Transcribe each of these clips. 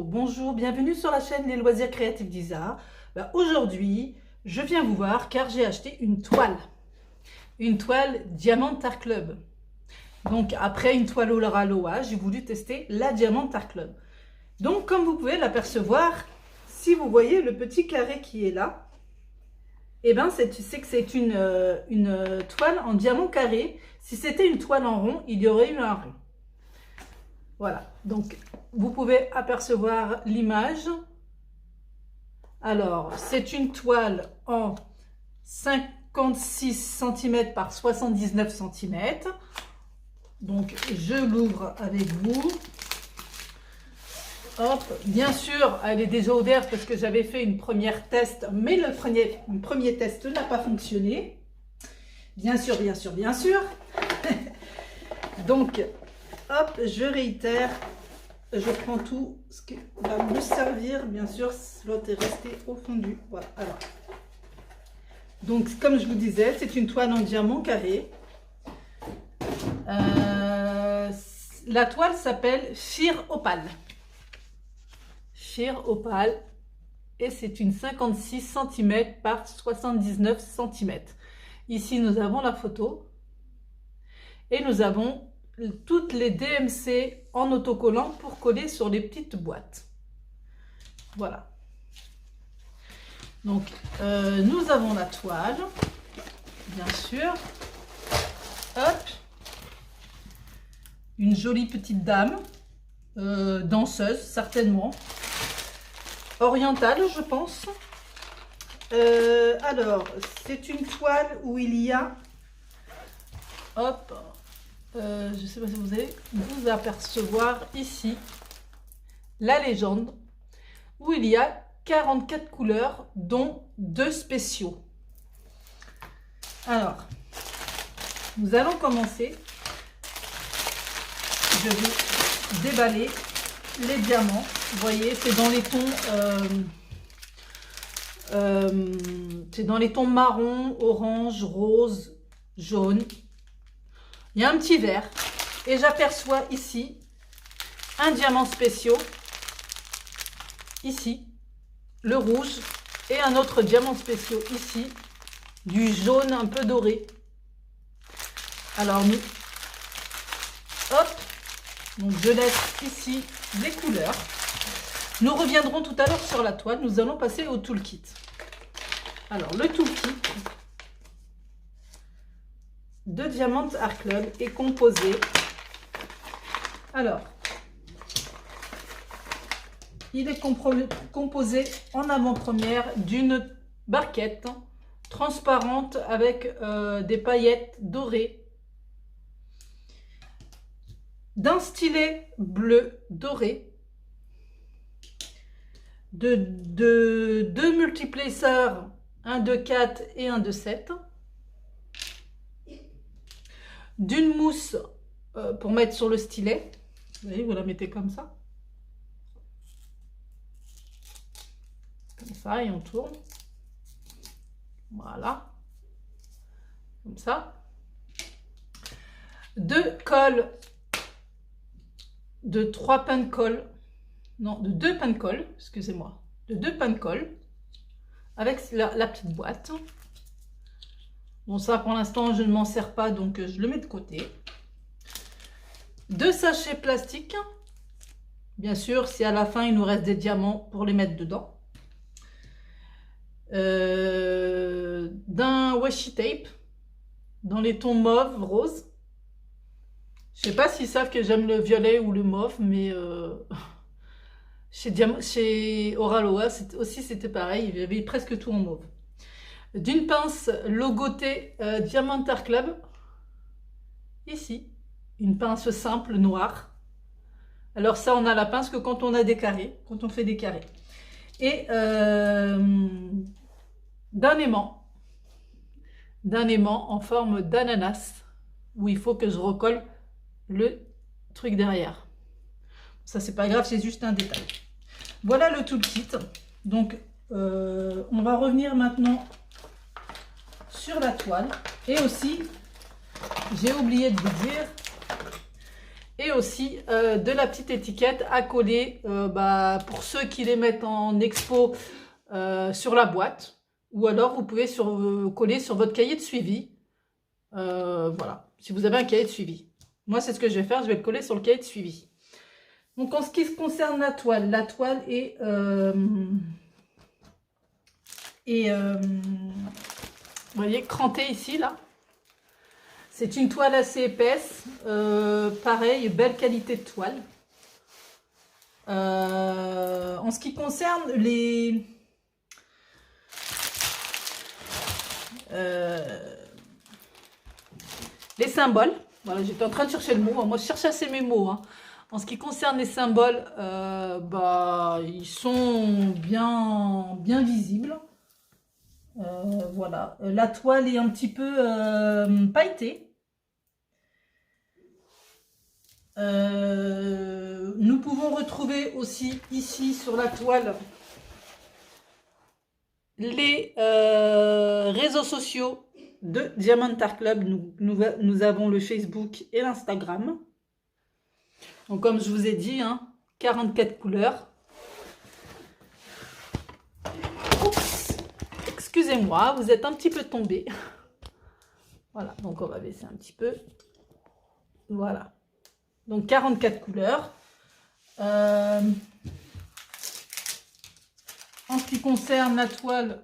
bonjour, bienvenue sur la chaîne Les Loisirs Créatifs d'Isa. Aujourd'hui, je viens vous voir car j'ai acheté une toile Diamant Art Club. Donc après une toile Olara Loa, j'ai voulu tester la Diamant Art Club. Donc comme vous pouvez l'apercevoir, si vous voyez le petit carré qui est là, et ben c'est que c'est une toile en diamant carré. Si c'était une toile en rond, il y aurait eu un rond. Voilà, donc vous pouvez apercevoir l'image. Alors, c'est une toile en 56 cm par 79 cm. Donc, je l'ouvre avec vous. Hop, bien sûr, elle est déjà ouverte parce que j'avais fait une première test, mais le premier test n'a pas fonctionné. Bien sûr, bien sûr, bien sûr. Donc, hop, je réitère, je prends tout ce qui va me servir, bien sûr, l'autre est resté au fondu. Voilà, alors. Donc, comme je vous disais, c'est une toile en diamant carré. La toile s'appelle Sheer Opal. Sheer Opal. Et c'est une 56 cm par 79 cm. Ici, nous avons la photo. Et nous avons toutes les DMC en autocollant pour coller sur les petites boîtes. Voilà. Donc, nous avons la toile, bien sûr. Hop. Une jolie petite dame, danseuse, certainement. Orientale, je pense. Alors, c'est une toile où il y a... Hop. Je ne sais pas si vous allez vous apercevoir ici la légende où il y a 44 couleurs dont 2 spéciaux. Alors, nous allons commencer. Je vais déballer les diamants. Vous voyez, c'est dans les tons marron, orange, rose, jaune. Il y a un petit vert et j'aperçois ici un diamant spécial, ici, le rouge, et un autre diamant spécial ici, du jaune un peu doré. Alors nous, hop, donc je laisse ici les couleurs. Nous reviendrons tout à l'heure sur la toile, nous allons passer au toolkit. Alors le toolkit de Diamant Art Club est composé. Alors, il est composé en avant-première d'une barquette transparente avec des paillettes dorées, d'un stylet bleu doré, de deux multiplaceurs, un de 4 et un de 7, d'une mousse pour mettre sur le stylet. Vous voyez, vous la mettez comme ça. Comme ça, et on tourne. Voilà. Comme ça. Deux cols, de 3 pains de colle. Non, de 2 pains de colle, excusez-moi. De 2 pains de colle. Avec la petite boîte. Bon, ça, pour l'instant, je ne m'en sers pas, donc je le mets de côté. 2 sachets plastiques. Bien sûr, si à la fin, il nous reste des diamants pour les mettre dedans. D'un washi tape dans les tons mauve, rose. Je sais pas s'ils savent que j'aime le violet ou le mauve, mais chez Oraloa, c'était pareil. Il y avait presque tout en mauve. D'une pince logotée Diamant Art Club, ici, une pince simple noire. Alors ça, on a la pince que quand on a des carrés, quand on fait des carrés. Et d'un aimant en forme d'ananas, où il faut que je recolle le truc derrière. Ça, c'est pas grave, c'est juste un détail. Voilà le toolkit. Donc, on va revenir maintenant sur la toile. Et aussi, j'ai oublié de vous dire, Et aussi de la petite étiquette à coller pour ceux qui les mettent en expo sur la boîte. Ou alors vous pouvez coller sur votre cahier de suivi. Voilà, si vous avez un cahier de suivi. Moi, c'est ce que je vais faire, je vais le coller sur le cahier de suivi. Donc, en ce qui concerne la toile est... vous voyez, crantée ici, là. C'est une toile assez épaisse. Pareil, belle qualité de toile. En ce qui concerne les symboles, voilà, j'étais en train de chercher le mot. Moi, je cherche assez mes mots. Hein. En ce qui concerne les symboles, ils sont bien visibles. Voilà, la toile est un petit peu pailletée. Nous pouvons retrouver aussi ici sur la toile les réseaux sociaux de Diamond Art Club. Nous avons le Facebook et l'Instagram. Donc comme je vous ai dit, 44 couleurs. Oups, excusez-moi, vous êtes un petit peu tombé. Voilà, donc on va baisser un petit peu. Voilà. Donc 44 couleurs. En ce qui concerne la toile,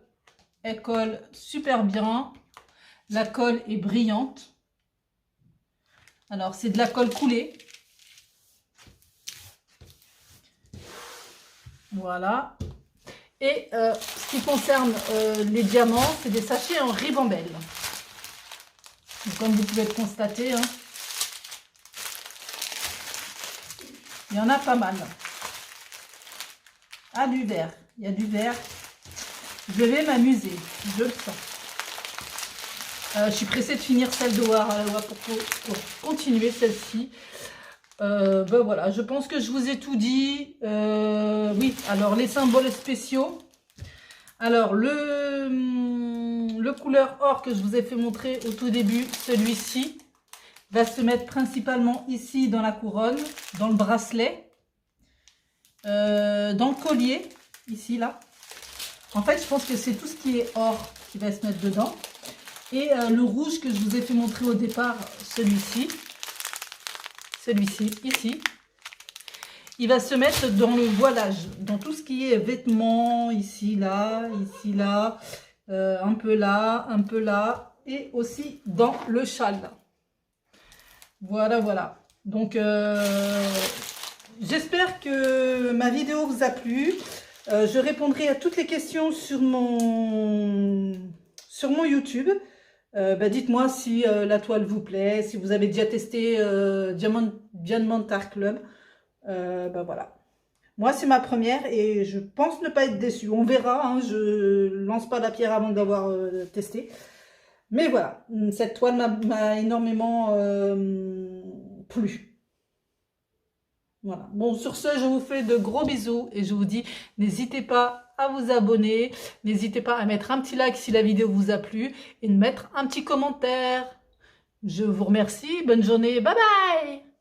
elle colle super bien. La colle est brillante. Alors c'est de la colle coulée. Voilà. Et ce qui concerne les diamants, c'est des sachets en ribambelle. Donc, comme vous pouvez le constater, il y en a pas mal. Ah, du vert. Il y a du vert. Je vais m'amuser. Je le sens. Je suis pressée de finir celle de Warawa pour continuer celle-ci. Voilà, je pense que je vous ai tout dit. Oui, alors les symboles spéciaux. Alors, le couleur or que je vous ai fait montrer au tout début, celui-ci, va se mettre principalement ici dans la couronne, dans le bracelet, dans le collier, ici, là. En fait, je pense que c'est tout ce qui est or qui va se mettre dedans. Et le rouge que je vous ai fait montrer au départ, celui-ci, ici, il va se mettre dans le voilage, dans tout ce qui est vêtements, ici, là, un peu là, et aussi dans le châle. Voilà, voilà. Donc, j'espère que ma vidéo vous a plu. Je répondrai à toutes les questions sur mon YouTube. Dites-moi si la toile vous plaît, si vous avez déjà testé Diamond Art Club. Voilà. Moi, c'est ma première et je pense ne pas être déçue. On verra, je lance pas la pierre avant d'avoir testé. Mais voilà, cette toile m'a énormément plu. Voilà. Bon, sur ce, je vous fais de gros bisous et je vous dis, n'hésitez pas à vous abonner, n'hésitez pas à mettre un petit like si la vidéo vous a plu et de mettre un petit commentaire. Je vous remercie, bonne journée, bye bye!